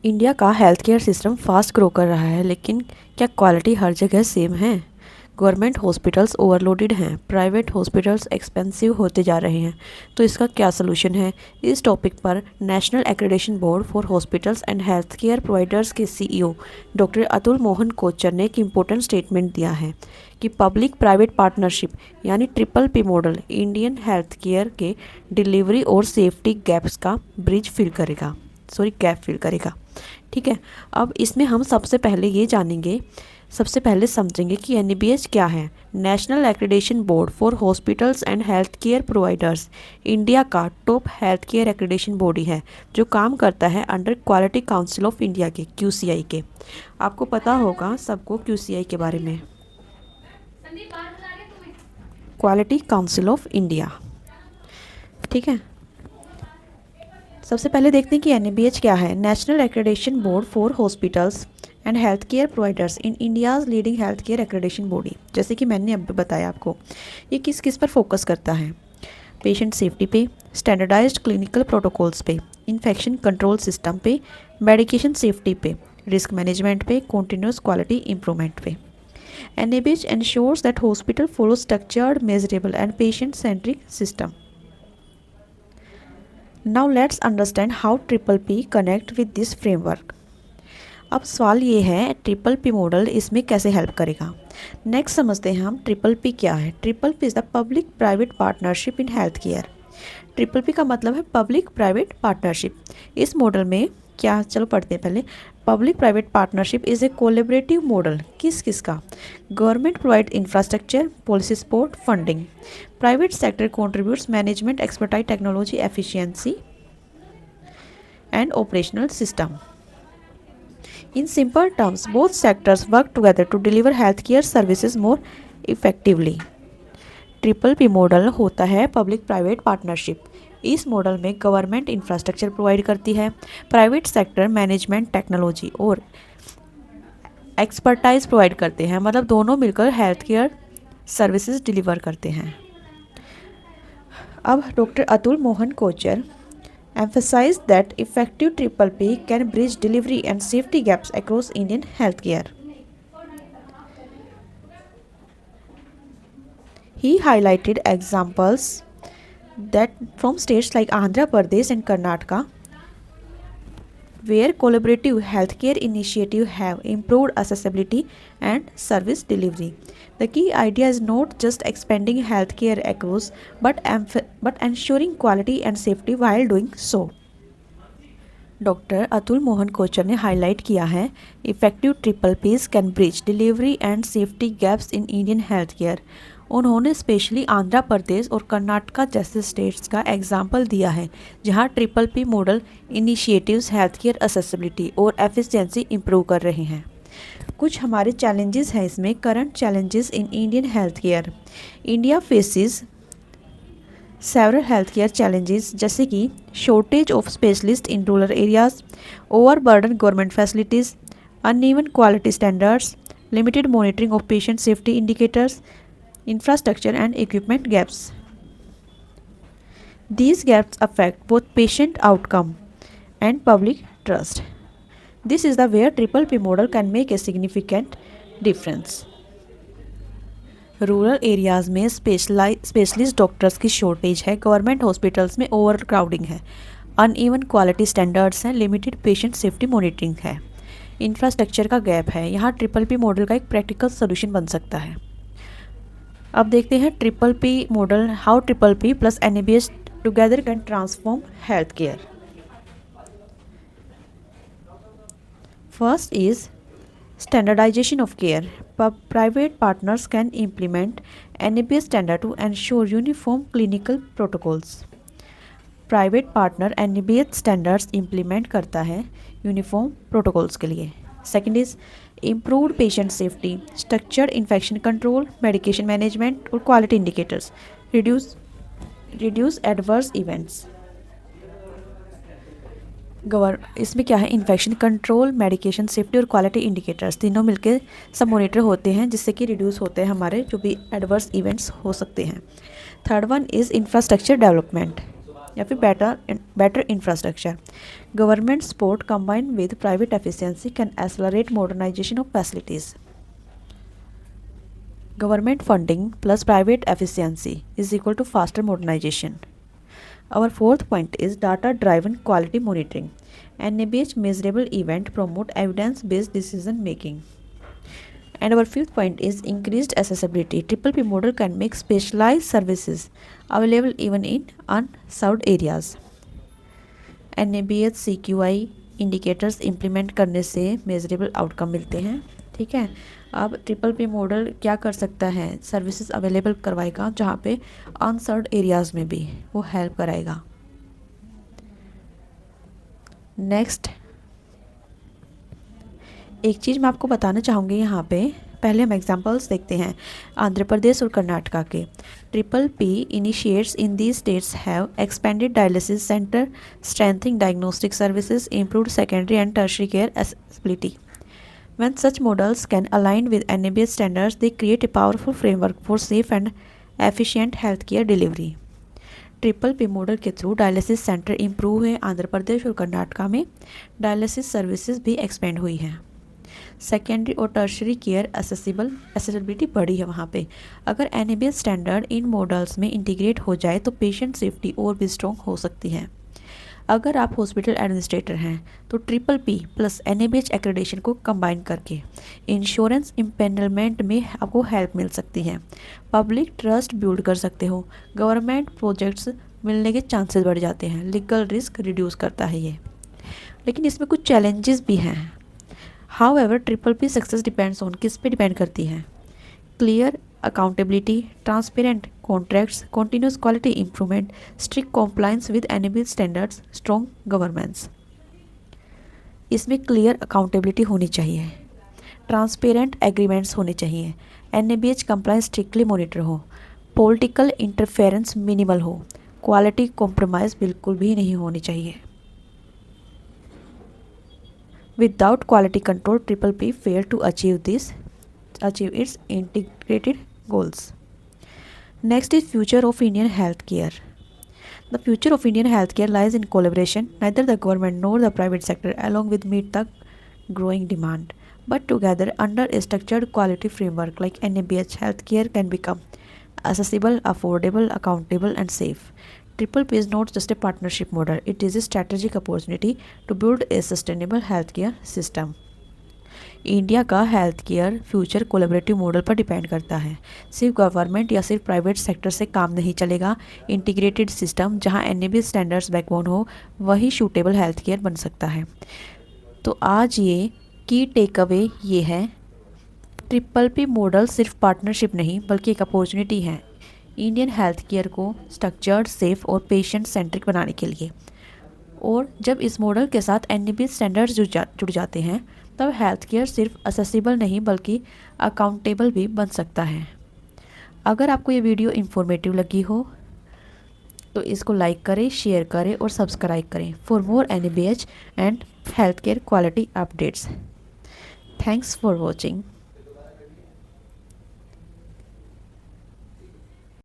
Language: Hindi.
इंडिया का health care system fast grow कर रहा है, लेकिन क्या क्वालिटी हर जगह सेम है? गवर्नमेंट हॉस्पिटल्स ओवरलोडेड हैं, प्राइवेट हॉस्पिटल्स एक्सपेंसिव होते जा रहे हैं। तो इसका क्या सलूशन है? इस टॉपिक पर national accreditation board for hospitals and health care providers के सीईओ डॉक्टर अतुल मोहन कोचर ने एक इम्पोर्टेंट स्टेटमेंट दिया है कि पब्लिक प्राइवेट पार्टनरशिप यानी triple P model Indian health care के डिलीवरी और सेफ्टी गैप्स का गैप फिल करेगा। ठीक है, अब इसमें हम सबसे पहले समझेंगे कि एनएबीएच क्या है। National accreditation board for hospitals and health care providers India का top health care accreditation body है जो काम करता है under quality council of India के QCI के। आपको पता होगा सबको QCI के बारे में, क्वालिटी काउंसिल ऑफ इंडिया। ठीक है, सबसे पहले देखते हैं कि एनएबीएच क्या है। National accreditation board for hospitals and health care providers in India's leading health care accreditation body. जैसे कि मैंने अब बताया आपको, ये किस किस पर फोकस करता है? पेशेंट सेफ्टी पे, स्टैंडर्डाइज्ड क्लिनिकल प्रोटोकॉल्स पे, इन्फेक्शन कंट्रोल सिस्टम पे, मेडिकेशन सेफ्टी पे, रिस्क मैनेजमेंट पे, कॉन्टिन्यूस क्वालिटी इंप्रूवमेंट पे। NABH ensures that hospital follow structured, measurable and patient centric system. Now let's understand how triple P connect with this framework. अब सवाल ये है ट्रिपल पी मॉडल इसमें कैसे हेल्प करेगा। नेक्स्ट समझते हैं हम ट्रिपल पी क्या है। Triple P is the public private partnership in health care. Triple P का मतलब है पब्लिक प्राइवेट पार्टनरशिप। इस मॉडल में क्या, चलो पढ़ते हैं पहले। Public private partnership is a collaborative model. किस किस का? Government provide infrastructure, policy support, funding. Private sector contributes management expertise, technology, efficiency and operational system. In simple terms, both sectors work together to deliver healthcare services more effectively. Triple P model होता है पब्लिक प्राइवेट पार्टनरशिप। इस मॉडल में गवर्नमेंट इंफ्रास्ट्रक्चर प्रोवाइड करती है, प्राइवेट सेक्टर मैनेजमेंट, टेक्नोलॉजी और एक्सपर्टाइज प्रोवाइड करते हैं। मतलब दोनों मिलकर हेल्थ केयर सर्विसेज डिलीवर करते हैं। अब doctor Atul Mohan Kochar emphasized that effective triple P can bridge delivery and safety gaps across Indian healthcare. He highlighted examples that from states like Andhra Pradesh and Karnataka, where collaborative healthcare initiatives have improved accessibility and service delivery. The key idea is not just expanding healthcare across, but ensuring quality and safety while doing so. Doctor Atul Mohan Kochar ने हाईलाइट किया है effective triple Ps can bridge delivery and safety gaps in Indian health care. उन्होंने स्पेशली आंध्र प्रदेश और कर्नाटका जैसे स्टेट्स का एग्जाम्पल दिया है जहां triple P model initiatives health care accessibility और एफिशिएंसी इंप्रूव कर रहे हैं। कुछ हमारे चैलेंजेस हैं इसमें। Current challenges in Indian health care. India faces several health care challenges जैसे कि shortage of specialist in rural areas, overburden government facilities, uneven quality standards, limited monitoring of patient safety indicators, infrastructure and equipment gaps. These gaps affect both patient outcome and public trust. This is the where triple P model can make a significant difference. Rural areas में स्पेशलिस्ट डॉक्टर्स की शॉर्टेज है, गवर्नमेंट हॉस्पिटल्स में ओवर क्राउडिंग है, अनइवन क्वालिटी स्टैंडर्ड्स हैं, लिमिटेड पेशेंट सेफ्टी मॉनिटरिंग है, इंफ्रास्ट्रक्चर का गैप है। यहाँ ट्रिपल पी मॉडल का एक प्रैक्टिकल सोल्यूशन बन सकता है। अब देखते हैं triple P model, how triple P plus NABH together can transform health care. First is standardization of care. Private partners can implement NABH standard to ensure uniform clinical protocols. Private partner NABH standards implement करता है यूनिफॉर्म प्रोटोकॉल्स के लिए। Second is improved patient safety, structured infection control, medication management और quality indicators, reduce adverse events. इसमें क्या है, इन्फेक्शन कंट्रोल, मेडिकेशन सेफ्टी और क्वालिटी इंडिकेटर्स तीनों मिलकर सब मॉनिटर होते हैं जिससे कि रिड्यूस होते हैं हमारे जो भी एडवर्स इवेंट्स हो सकते हैं। Third one is infrastructure development. या फिर better infrastructure. Government support combined with private efficiency can accelerate modernization of facilities. Government funding plus private efficiency is equal to faster modernization. Our fourth point is data-driven quality monitoring. NABH measurable event promote evidence-based decision making. And our fifth point is increased accessibility. Triple P model can make specialized services available even in unserved areas. NABH CQI indicators implement करने से मेजरेबल आउटकम मिलते हैं। ठीक है, अब ट्रिपल पी मॉडल क्या कर सकता है, सर्विसेज अवेलेबल करवाएगा जहाँ पे अनसर्व्ड एरियाज़ में भी वो हेल्प कराएगा। नेक्स्ट एक चीज़ मैं आपको बताना चाहूँगी यहाँ पे, पहले हम एग्जांपल्स देखते हैं आंध्र प्रदेश और कर्नाटका के। Triple P initiates in these states have expanded dialysis centre, strengthening diagnostic services, improved secondary and tertiary care accessibility. When such models can align with NABH standards, they create a powerful framework for safe and efficient healthcare delivery. Triple P model के थ्रू डायलिसिस सेंटर इम्प्रूव हुए आंध्र प्रदेश और कर्नाटका में, डायलिसिस सर्विसेज भी एक्सपेंड हुई हैं, सेकेंडरी और टर्शरी केयर एक्सेसिबिलिटी बढ़ी है वहाँ पे। अगर NABH स्टैंडर्ड इन मॉडल्स में इंटीग्रेट हो जाए तो पेशेंट सेफ्टी और भी स्ट्रॉन्ग हो सकती है। अगर आप हॉस्पिटल एडमिनिस्ट्रेटर हैं तो triple P plus NABH accreditation को कंबाइन करके इंश्योरेंस इम्पेनलमेंट में आपको हेल्प मिल सकती है, पब्लिक ट्रस्ट बिल्ड कर सकते हो, गवर्नमेंट प्रोजेक्ट्स मिलने के चांसेस बढ़ जाते हैं, लीगल रिस्क रिड्यूस करता है ये। लेकिन इसमें कुछ चैलेंजेस भी हैं। However triple P success depends on, किस पे डिपेंड करती है, clear accountability, transparent contracts, continuous quality improvement, strict compliance with NABH standards, strong governance. इसमें क्लियर अकाउंटेबिलिटी होनी चाहिए, ट्रांसपेरेंट एग्रीमेंट्स होने चाहिए, NABH कंप्लायंस स्ट्रिक्टली मॉनिटर हो, पॉलिटिकल इंटरफेरेंस मिनिमल हो, क्वालिटी कॉम्प्रोमाइज़ बिल्कुल भी नहीं होनी चाहिए। Without quality control triple P fail to achieve its integrated goals. Next is future of Indian healthcare. The future of Indian healthcare lies in collaboration. Neither the government nor the private sector along with meet the growing demand, but together under a structured quality framework like NABH, healthcare can become accessible, affordable, accountable and safe. Triple P is not just a partnership model, it is a strategic opportunity to build a sustainable healthcare system. India का health care future collaborative model पर डिपेंड करता है। सिर्फ गवर्नमेंट या सिर्फ प्राइवेट सेक्टर से काम नहीं चलेगा, इंटीग्रेटेड सिस्टम जहां NABH स्टैंडर्ड्स बैकबोन हो वही सूटेबल हेल्थ केयर बन सकता है। तो आज ये की टेक अवे ये है, ट्रिपल पी मॉडल सिर्फ पार्टनरशिप नहीं बल्कि एक अपॉर्चुनिटी है इंडियन हेल्थ केयर को स्ट्रक्चर्ड, सेफ और पेशेंट सेंट्रिक बनाने के लिए। और जब इस मॉडल के साथ NABH स्टैंडर्ड्स जुड़ जाते हैं तब हेल्थ केयर सिर्फ एक्सेसिबल नहीं बल्कि अकाउंटेबल भी बन सकता है। अगर आपको ये वीडियो इन्फॉर्मेटिव लगी हो तो इसको लाइक करें, शेयर करें और सब्सक्राइब करें for more NABH and health care quality updates. Thanks for watching.